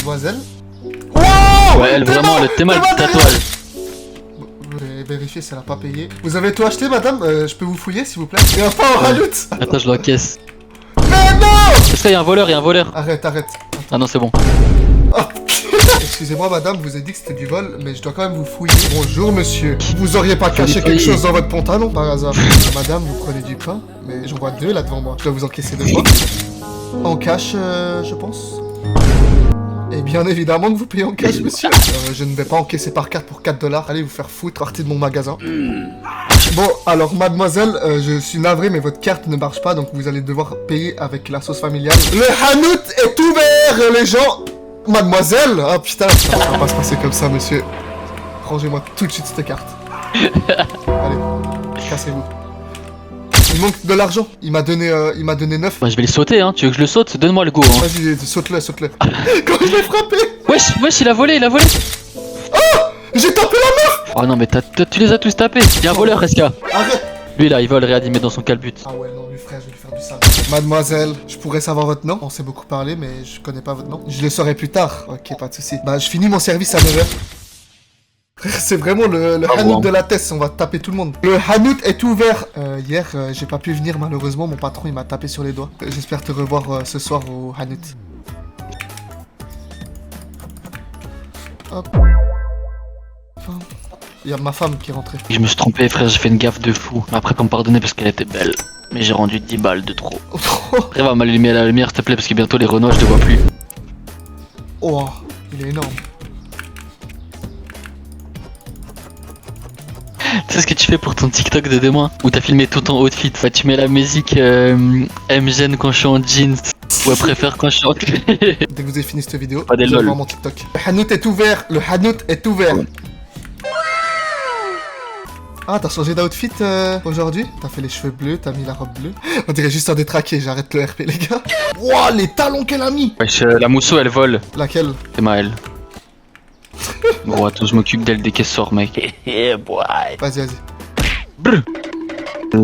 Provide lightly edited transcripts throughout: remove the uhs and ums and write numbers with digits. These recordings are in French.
mademoiselle. Wow! Ouais, elle vraiment, elle était mal tatouage. Vous avez vérifié si elle a pas payé. Vous avez tout acheté, madame? Je peux vous fouiller, s'il vous plaît? Il y a pas en rajoute. Attends, je l'encaisse. Mais non! Est-ce qu'il y a un voleur? Il y a un voleur. Arrête. Ah non, c'est bon. Oh. Excusez-moi, madame, vous avez dit que c'était du vol, mais je dois quand même vous fouiller. Bonjour, monsieur. Vous auriez pas caché quelque chose dans votre pantalon, par hasard? Madame, vous prenez du pain, mais j'en vois deux là devant moi. Je dois vous encaisser deux fois. En cash, je pense. Et bien évidemment que vous payez en cash, monsieur. Je ne vais pas encaisser par carte pour 4 $. Allez vous faire foutre, partez de mon magasin. Bon, alors, mademoiselle, je suis navré, mais votre carte ne marche pas, donc vous allez devoir payer avec la sauce familiale. Le hanout est ouvert, les gens. Mademoiselle! Ah putain, ça va pas se passer comme ça, monsieur. Rangez-moi tout de suite cette carte. Allez, cassez-vous. Il manque de l'argent. Il m'a donné 9. Bah, je vais le sauter, hein. Tu veux que je le saute? Donne-moi le go, hein. Vas-y, saute-le. Quand je l'ai frappé! Wesh, il a volé. J'ai tapé la meuf! Oh non, mais tu les as tous tapés. Il y a un voleur, SK. Arrête! Lui là, il vole, regarde, il met dans son calbut. Ah ouais, non, lui frère, je vais lui faire du sale. Mademoiselle, je pourrais savoir votre nom? On s'est beaucoup parlé, mais je connais pas votre nom. Je le saurai plus tard. Ok, pas de soucis. Bah, je finis mon service à 9h. C'est vraiment le hanout de la Tess, on va taper tout le monde. Le hanout est ouvert. Hier, j'ai pas pu venir malheureusement, mon patron il m'a tapé sur les doigts. J'espère te revoir ce soir au hanout. Hop. Enfin, il y a ma femme qui est rentrée. Je me suis trompé, frère, j'ai fait une gaffe de fou. Après, qu'on me pardonnait parce qu'elle était belle. Mais j'ai rendu 10 balles de trop. Après, va m'allumer à la lumière, s'il te plaît, parce que bientôt les Renois, je te vois plus. Oh, il est énorme. Tu sais ce que tu fais pour ton TikTok de demain? Où t'as filmé tout ton outfit. Enfin, tu mets la musique MGN quand je suis en jeans. Ou elle préfère quand je suis en... Dès que vous avez fini cette vidéo, Pas des vous allez lol. voir mon TikTok. Le hanout est ouvert. Le hanout est ouvert. Ah, t'as changé d'outfit aujourd'hui? T'as fait les cheveux bleus, t'as mis la robe bleue. On dirait juste un détraqué, j'arrête le RP les gars. Wouah, les talons qu'elle a mis. Wesh, la mousseau, elle vole. Laquelle? C'est Maël. Bon, attends, je m'occupe d'elle dès qu'elle sort, mec. Vas-y. Brr.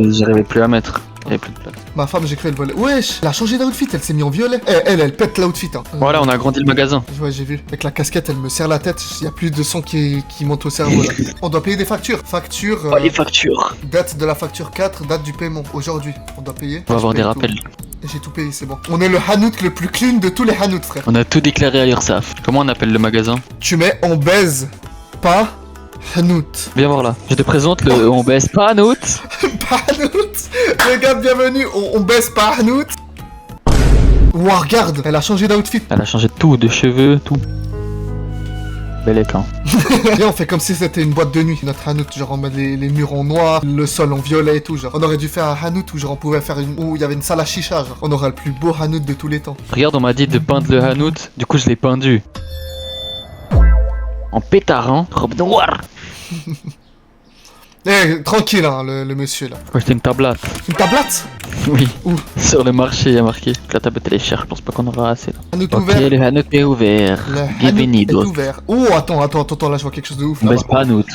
J'arrivais plus à mettre. Il y avait plus de place. Ma femme, j'ai cru elle volait. Wesh, elle a changé d'outfit, elle s'est mis en violet. Elle pète l'outfit. Hein. Voilà, on a agrandi le magasin. Ouais, j'ai vu. Avec la casquette, elle me serre la tête. Il y a plus de sang qui monte au cerveau là. On doit payer des factures. Facture. Oh, les factures. Date de la facture 4, date du paiement. Aujourd'hui, on doit payer. On va avoir Je des paye tout. rappels. Et j'ai tout payé, c'est bon. On est le hanout le plus clean de tous les hanouts, frère. On a tout déclaré à l'URSSAF. Comment on appelle le magasin? Tu mets on baise, pas hanout. Viens voir là. Je te présente le on baisse pas Hanout. Pas hanout. Les gars, bienvenue. On baisse pas hanout. Ouah, regarde, elle a changé d'outfit. Elle a changé tout, de cheveux, tout. Bel écran. Viens, on fait comme si c'était une boîte de nuit. Notre hanout, genre on met les murs en noir, le sol en violet et tout. Genre, on aurait dû faire un hanout où genre on pouvait faire où il y avait une salle à chicha. Genre, on aurait le plus beau hanout de tous les temps. Regarde, on m'a dit de peindre le Hanout. Du coup, je l'ai peindu. En pétard, hein. Robe noire. Eh, tranquille, hein, le monsieur là. Faut acheter une tablette. Une tablette? Oui. Où? Sur le marché, il y a marqué. La tablette, elle est chère. Je pense pas qu'on aura assez. Là. Hanout Ok, ouvert. le Hanout est ouvert. Le hanout est Bienvenido. ouvert. Oh, attends, là je vois quelque chose de ouf. On Là-bas. baisse pas Hanout.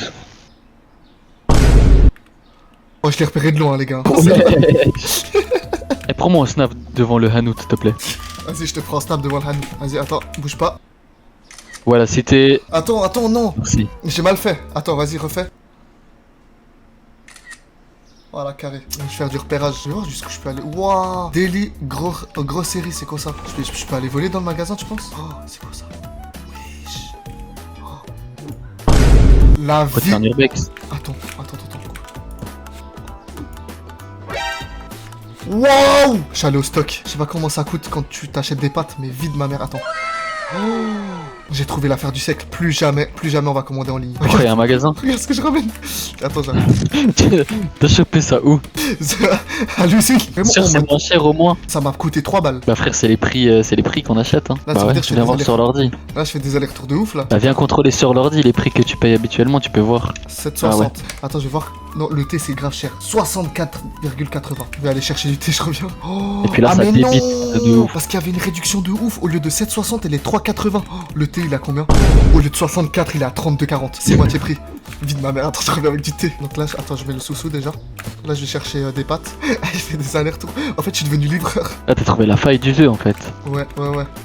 Oh, je l'ai repéré de loin, les gars. Et prends-moi un snap devant le Hanout, s'il te plaît. Vas-y, je te prends un snap devant le hanout. Vas-y, attends, bouge pas. Voilà, c'était. Attends, non. Merci. J'ai mal fait. Attends, vas-y, refais. Voilà, carré. Je vais faire du repérage. Je vais voir jusqu'où je peux aller. Waouh! Daily, grosserie, c'est quoi ça? Je peux aller voler dans le magasin, tu penses? Oh, c'est quoi ça? Wesh. Oh. La Faut te vie. faire un urbex. Attends. Waouh! Je suis allé au stock. Je sais pas comment ça coûte quand tu t'achètes des pâtes, mais vide ma mère. Attends. Oh. J'ai trouvé l'affaire du siècle. Plus jamais on va commander en ligne. Après, il y a un magasin. Regarde ce que je ramène. Attends, j'arrive. T'as chopé ça où? À l'usine. Vraiment, Sûr, c'est moins cher au moins. ça m'a coûté 3 balles. Bah frère, c'est les prix qu'on achète. Hein. Là, ça Bah veut ouais, dire que je viens fais voir des sur l'ordi. Là, je fais des allers-retours de ouf là. Bah viens contrôler sur l'ordi les prix que tu payes habituellement, tu peux voir. 7,60. Ah ouais. Attends, je vais voir. Non, le thé c'est grave cher. 64,80. Je vais aller chercher du thé, je reviens. Oh, Et puis là, ah, ça mais débite non, de ouf. parce qu'il y avait une réduction de ouf. Au lieu de 7,60, elle est 3,80. Oh, le thé, il a combien? Au lieu de 64, il est à 32,40. C'est moitié prix. Vie de ma mère, attends, je reviens avec du thé. Donc là, attends, je mets le sous-sous déjà. Là, je vais chercher des pâtes. Je fais des allers-retours. En fait, je suis devenu livreur. Là, t'as trouvé la faille du jeu en fait. Ouais.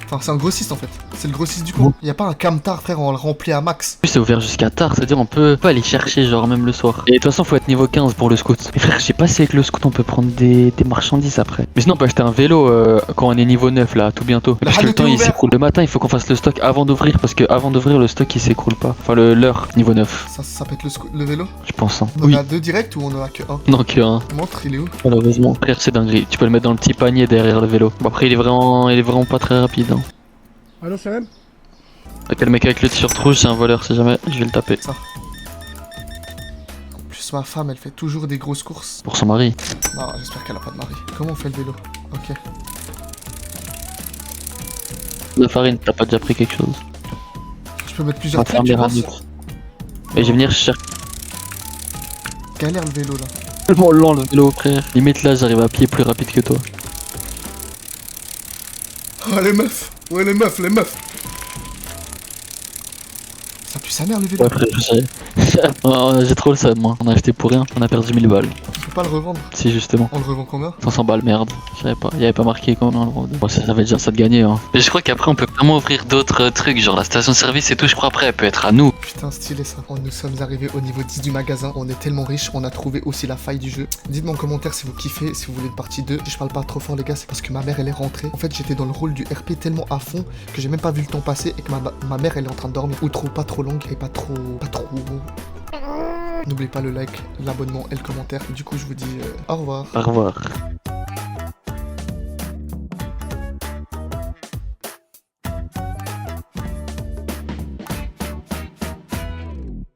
Enfin, c'est un grossiste en fait. C'est le grossiste du coin. Y a pas un camtar, frère, on le remplit à max. En plus, c'est ouvert jusqu'à tard, c'est-à-dire on peut pas aller chercher, genre même le soir. Et de toute façon, faut être niveau 15 pour le scout. Mais frère, je sais pas si avec le scout on peut prendre des marchandises après. Mais sinon, on peut acheter un vélo quand on est niveau 9 là, tout bientôt. Parce que le Hanout temps est il ouvert. s'écroule le matin, il faut qu'on fasse le stock avant d'ouvrir. Parce que avant d'ouvrir, le stock il s'écroule pas. Enfin, l'heure, niveau 9, Ça peut être le vélo. je pense. Hein. On en Oui, a deux directs ou on en a que un? non que un. Montre, il est où? Malheureusement, frère, c'est dinguerie. Tu peux le mettre dans le petit panier derrière le vélo. Bon, après, il est vraiment pas très rapide. Hein. Allô, Salam? Ok, le mec avec le t-shirt rouge, c'est un voleur, si jamais, je vais le taper. Ça. En plus, ma femme, elle fait toujours des grosses courses. Pour son mari. Non, j'espère qu'elle a pas de mari. Comment on fait le vélo? Ok. La farine, t'as pas déjà pris quelque chose? Je peux mettre On plusieurs va faire trucs, des tu penses? ramutes. Et je vais venir chercher Galère le vélo là. tellement lent le vélo, frère. Limite là, j'arrive à pied plus rapide que toi. Oh les meufs. Ouais les meufs. Ça pue sa mère le vélo. Ouais, frère, j'ai trop le seum, moi. On a acheté pour rien, on a perdu 1000 balles. Je peux pas le revendre. Si, justement. On le revend combien? 500 balles, merde. Je savais pas. Il y avait pas marqué combien on le vendait. Bon, ça va déjà ça de gagner, hein. Mais je crois qu'après, on peut vraiment ouvrir d'autres trucs, genre la station-service et tout. Je crois après, elle peut être à nous. Putain, stylé ça. Nous sommes arrivés au niveau 10 du magasin. On est tellement riches, on a trouvé aussi la faille du jeu. Dites-moi en commentaire si vous kiffez, si vous voulez une partie 2. Si je parle pas trop fort, les gars, c'est parce que ma mère elle est rentrée. En fait, j'étais dans le rôle du RP tellement à fond que j'ai même pas vu le temps passer et que ma mère elle est en train de dormir. Outro pas trop longue et pas trop. N'oubliez pas le like, l'abonnement et le commentaire. Du coup, je vous dis au revoir. Au revoir.